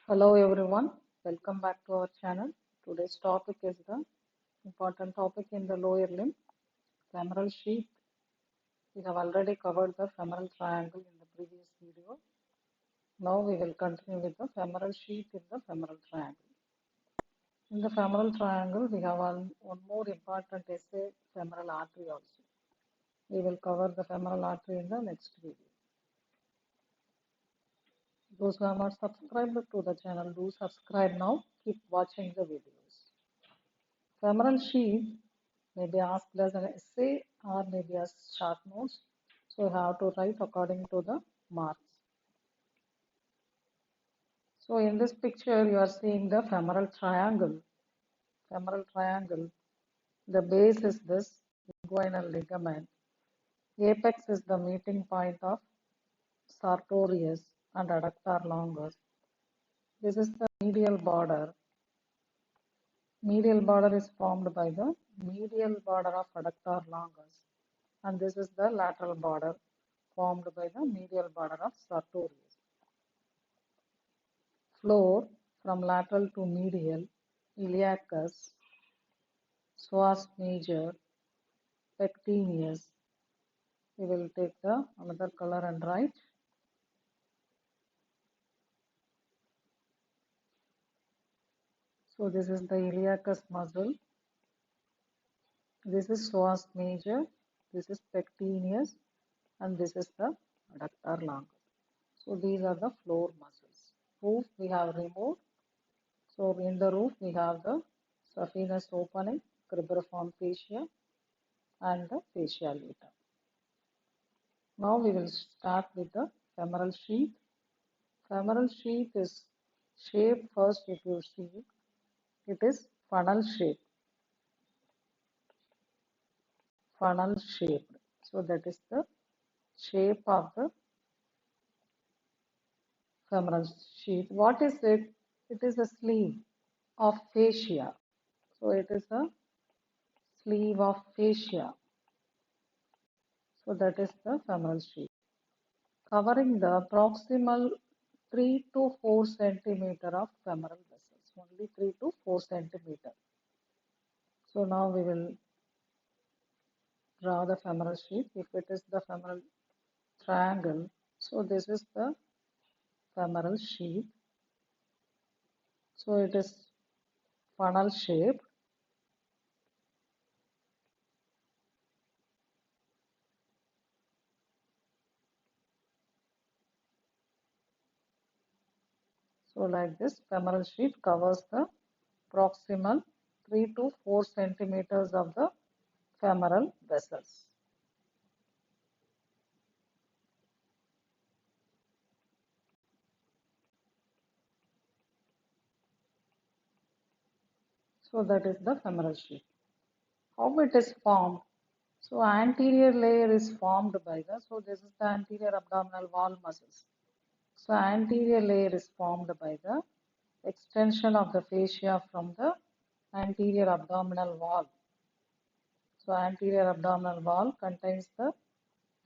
Hello everyone, welcome back to our channel. Today's topic is the important topic in the lower limb, femoral sheath. We have already covered the femoral triangle in the previous video. Now we will continue with the femoral sheath in the femoral triangle. In the femoral triangle, we have one more important essay, femoral artery also. We will cover the femoral artery in the next video. Those who have not subscribed to the channel, do subscribe now. Keep watching the videos. Femoral sheath may be asked as an essay or maybe as short notes. So you have to write according to the marks. So in this picture you are seeing the femoral triangle. Femoral triangle. The base is this inguinal ligament. Apex is the meeting point of sartorius and adductor longus. This is the medial border. Medial border is formed by the medial border of adductor longus, and this is the lateral border formed by the medial border of sartorius. Floor from lateral to medial, iliacus, psoas major, pectineus. We will take the another color and write. So this is the iliacus muscle. This is psoas major. This is pectineus, and this is the adductor longus. So these are the floor muscles. Roof we have removed. So in the roof we have the saphenous opening, cribriform fascia, and the fascia lata. Now we will start with the femoral sheath. Femoral sheath is shaped first, if you see, it is funnel shaped. Funnel shaped. So that is the shape of the femoral sheath. What is it? It is a sleeve of fascia. So it is a sleeve of fascia. So that is the femoral sheath, covering the proximal 3 to 4 centimeter of femoral vessels. Only 3 to 4 centimeter. So now we will draw the femoral sheath. If it is the femoral triangle, so this is the femoral sheath. So it is funnel shaped. So like this, femoral sheath covers the proximal 3 to 4 centimeters of the femoral vessels. So that is the femoral sheath. How it is formed? So anterior layer is formed by the, so this is the anterior abdominal wall muscles. So anterior layer is formed by the extension of the fascia from the anterior abdominal wall. So anterior abdominal wall contains the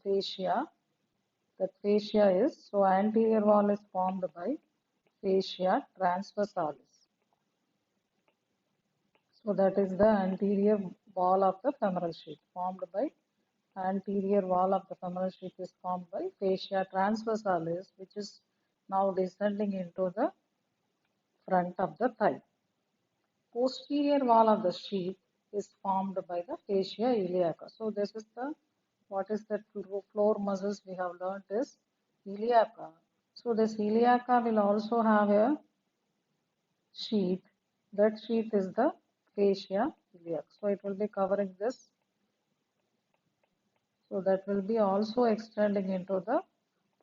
fascia. That fascia is, so anterior wall is formed by fascia transversalis. So that is the anterior wall of the femoral sheath, formed by anterior wall of the femoral sheath is formed by fascia transversalis, which is now descending into the front of the thigh. Posterior wall of the sheath is formed by the fascia iliaca. So this is the, what is that floor muscles we have learned is iliaca. So this iliaca will also have a sheath. That sheath is the fascia iliaca. So it will be covering this. So that will be also extending into the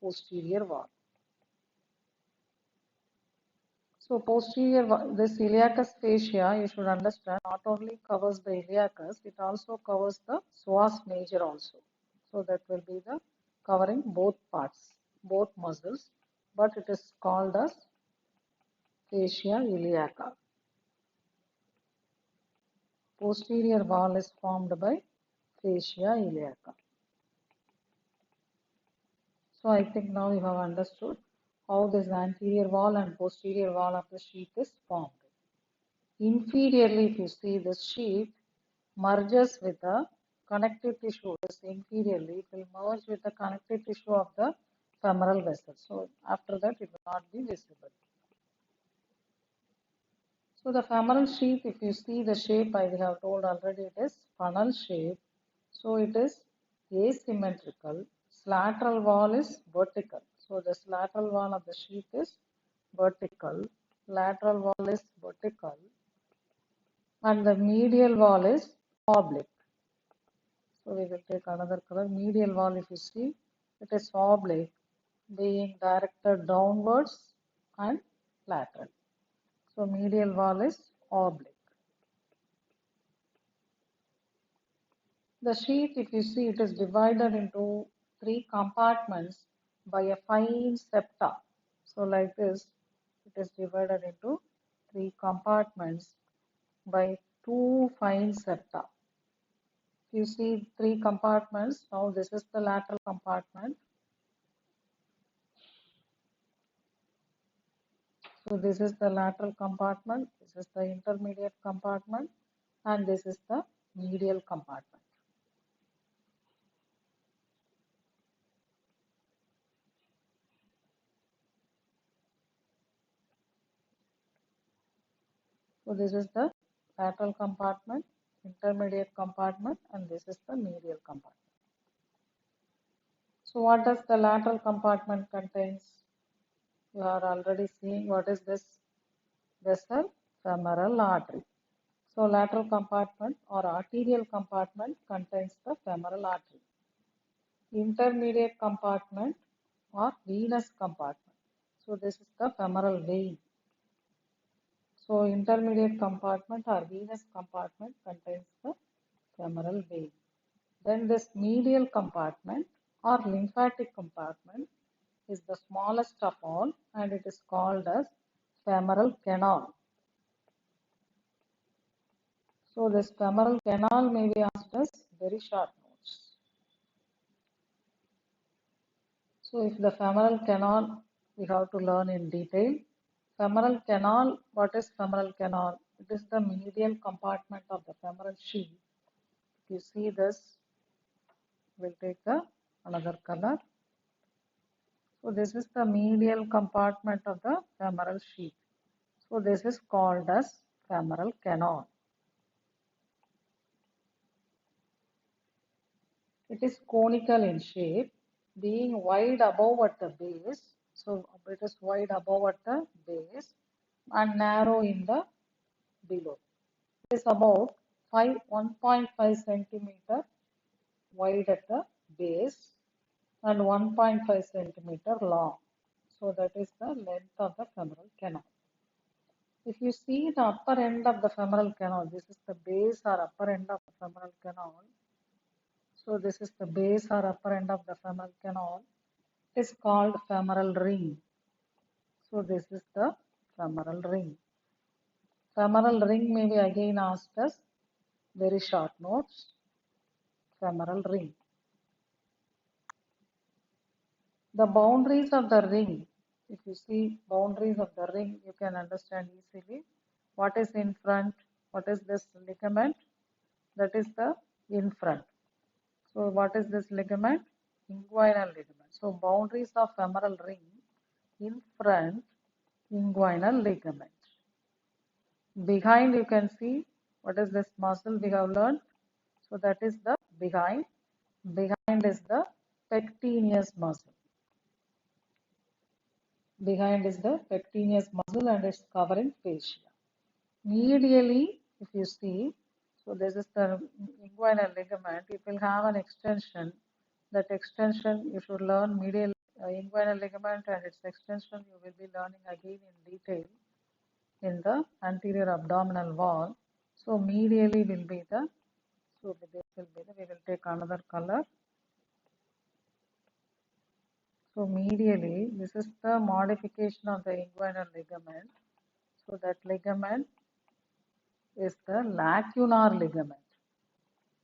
posterior wall. So posterior, this iliacus fascia, you should understand, not only covers the iliacus, it also covers the psoas major also. So that will be the covering both parts, both muscles, but it is called as fascia iliaca. Posterior wall is formed by fascia iliaca. So I think now you have understood how this anterior wall and posterior wall of the sheath is formed. Inferiorly, if you see, this sheath merges with the connective tissue. This inferiorly, it will merge with the connective tissue of the femoral vessel. So after that, it will not be visible. So the femoral sheath, if you see the shape, I have told already, it is funnel shape. So it is asymmetrical. Lateral wall is vertical. So this lateral wall of the sheath is vertical. Lateral wall is vertical. And the medial wall is oblique. So we will take another color. Medial wall, if you see, it is oblique, being directed downwards and lateral. So medial wall is oblique. The sheath, if you see, it is divided into three compartments by a fine septa. So like this, it is divided into three compartments by two fine septa. You see three compartments. Now this is the lateral compartment. So this is the lateral compartment, this is the intermediate compartment, and this is the medial compartment. So this is the lateral compartment, intermediate compartment, and this is the medial compartment. So what does the lateral compartment contains? You are already seeing what is this vessel? Femoral artery. So lateral compartment or arterial compartment contains the femoral artery. Intermediate compartment or venous compartment. So this is the femoral vein. So intermediate compartment or venous compartment contains the femoral vein. Then this medial compartment or lymphatic compartment is the smallest of all, and it is called as femoral canal. So this femoral canal may be asked as very short notes. So if the femoral canal we have to learn in detail. Femoral canal, what is femoral canal? It is the medial compartment of the femoral sheath. If you see this, we'll take another color. So this is the medial compartment of the femoral sheath. So this is called as femoral canal. It is conical in shape, being wide above at the base. So it is wide above at the base and narrow in the below. It is about 1.5 centimeter wide at the base and 1.5 centimeter long. So that is the length of the femoral canal. If you see the upper end of the femoral canal, this is the base or upper end of the femoral canal. So this is the base or upper end of the femoral canal. It is called femoral ring. So this is the femoral ring. Femoral ring may be again asked as very short notes. Femoral ring. The boundaries of the ring, if you see boundaries of the ring, you can understand easily what is in front, what is this ligament, that is the in front. So what is this ligament? Inguinal ligament. So boundaries of femoral ring, in front, inguinal ligament. Behind you can see what is this muscle we have learned. So that is the behind. Behind is the pectineus muscle. Behind is the pectineus muscle and it's covering fascia. Medially, if you see, so this is the inguinal ligament, it will have an extension. That extension you should learn medial inguinal ligament and its extension you will be learning again in detail in the anterior abdominal wall. So medially will be the, so this will be the, we will take another color. So medially, this is the modification of the inguinal ligament. So that ligament is the lacunar ligament.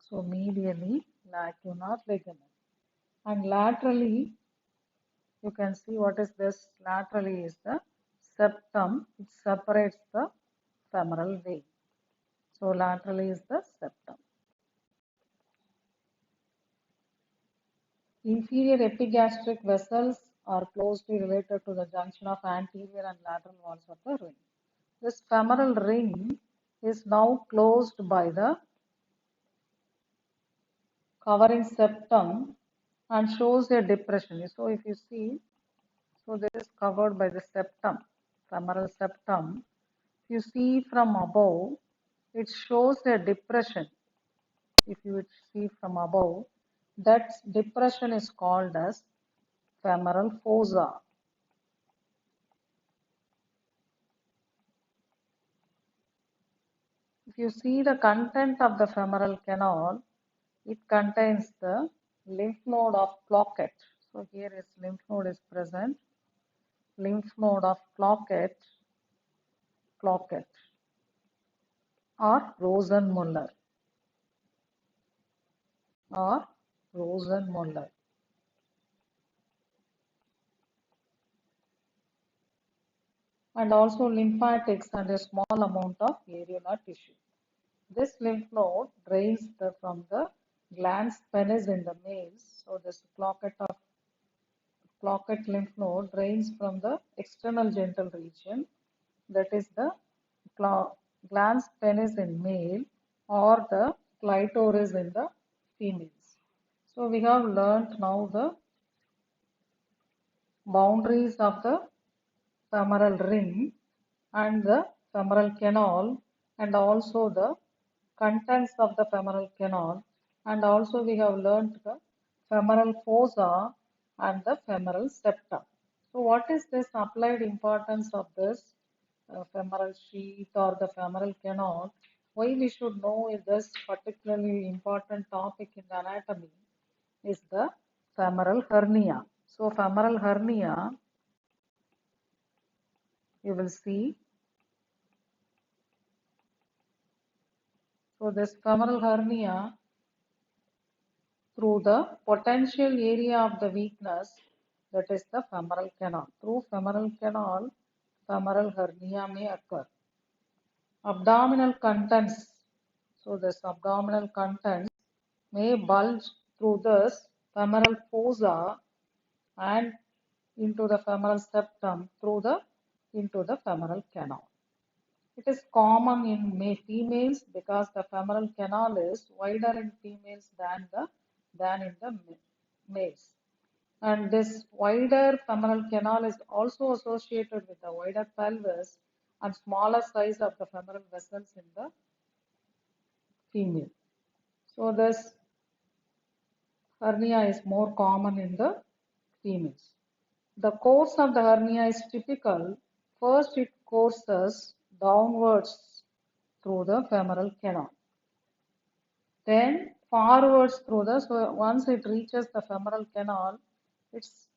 So medially, lacunar ligament. And laterally, You can see what is this laterally is the septum. It separates the femoral vein. So laterally is the septum. Inferior epigastric vessels are closely related to the junction of anterior and lateral walls of the ring. This femoral ring is now closed by the covering septum and shows a depression. So if you see, so this is covered by the septum, femoral septum. If you see from above, it shows a depression. If you see from above, that depression is called as femoral fossa. If you see the content of the femoral canal, it contains the lymph node of Ploquet. So here is lymph node is present. Lymph node of Ploquet or Rosenmuller or Rosenmuller. And also lymphatics and a small amount of areolar tissue. This lymph node drains from the glans penis in the males. So this Ploquet lymph node drains from the external genital region, that is the glans penis in male or the clitoris in the females. So we have learnt now the boundaries of the femoral ring and the femoral canal, and also the contents of the femoral canal, and also we have learnt the femoral fossa and the femoral septum. So what is this applied importance of this femoral sheath or the femoral canal? Why we should know this particularly important topic in the anatomy is the femoral hernia. So femoral hernia, you will see. So this femoral hernia, through the potential area of the weakness, that is the femoral canal. Through femoral canal, femoral hernia may occur. Abdominal contents. So this abdominal contents may bulge through this femoral fossa and into the femoral septum into the femoral canal. It is common in females because the femoral canal is wider in females than in the males. And this wider femoral canal is also associated with the wider pelvis and smaller size of the femoral vessels in the female. So this hernia is more common in the females. The course of the hernia is typical. First, it courses downwards through the femoral canal. Then forwards through so once it reaches the femoral canal, it's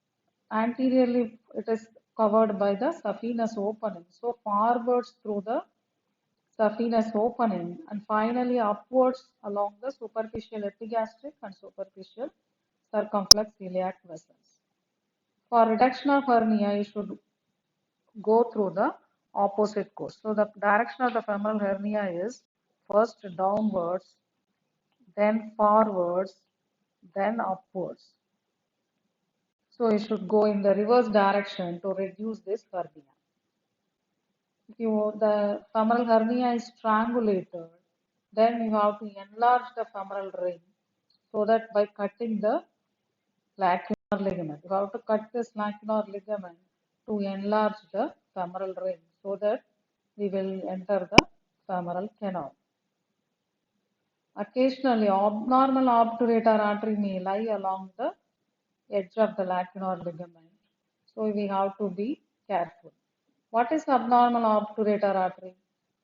anteriorly, it is covered by the saphenous opening. So forwards through the saphenous opening and finally upwards along the superficial epigastric and superficial circumflex iliac vessels. For reduction of hernia, you should go through the opposite course. So the direction of the femoral hernia is first downwards, then forwards, then upwards. So you should go in the reverse direction to reduce this hernia. If the femoral hernia is strangulated, then you have to enlarge the femoral ring so that by cutting the lacunar ligament, you have to cut this lacunar ligament to enlarge the femoral ring so that we will enter the femoral canal. Occasionally, abnormal obturator artery may lie along the edge of the lacunar ligament. So we have to be careful. What is abnormal obturator artery?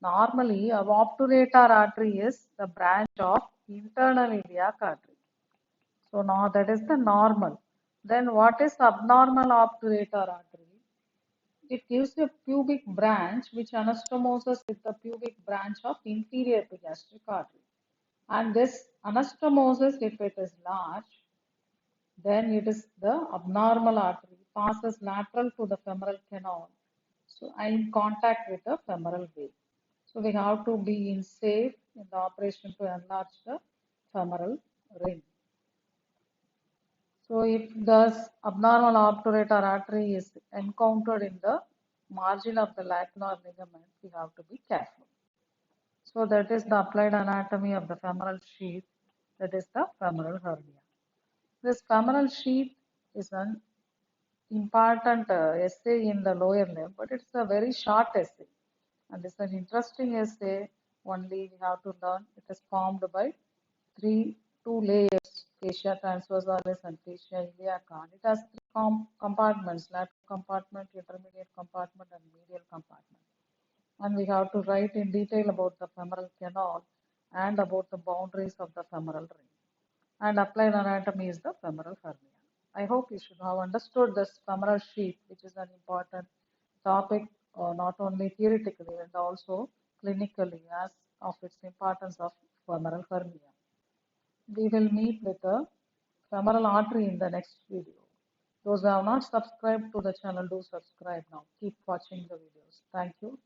Normally, a obturator artery is the branch of internal iliac artery. So now that is the normal. Then what is abnormal obturator artery? It gives a pubic branch which anastomoses with the pubic branch of inferior epigastric artery. And this anastomosis, if it is large, then it is the abnormal artery. passes lateral to the femoral canal, so and in contact with the femoral vein. So we have to be in safe in the operation to enlarge the femoral ring. So if thus abnormal obturator artery is encountered in the margin of the lacunar ligament, we have to be careful. So that is the applied anatomy of the femoral sheath, that is the femoral hernia. This femoral sheath is an important essay in the lower limb, but it's a very short essay. And it's an interesting essay, only we have to learn. It is formed by two layers, fascia transversalis and fascia iliaca. And it has three compartments, lateral compartment, intermediate compartment, and medial compartment. And we have to write in detail about the femoral canal and about the boundaries of the femoral ring. And applied anatomy is the femoral hernia. I hope you should have understood this femoral sheath, which is an important topic, not only theoretically and also clinically, as of its importance of femoral hernia. We will meet with the femoral artery in the next video. Those who have not subscribed to the channel, do subscribe now. Keep watching the videos. Thank you.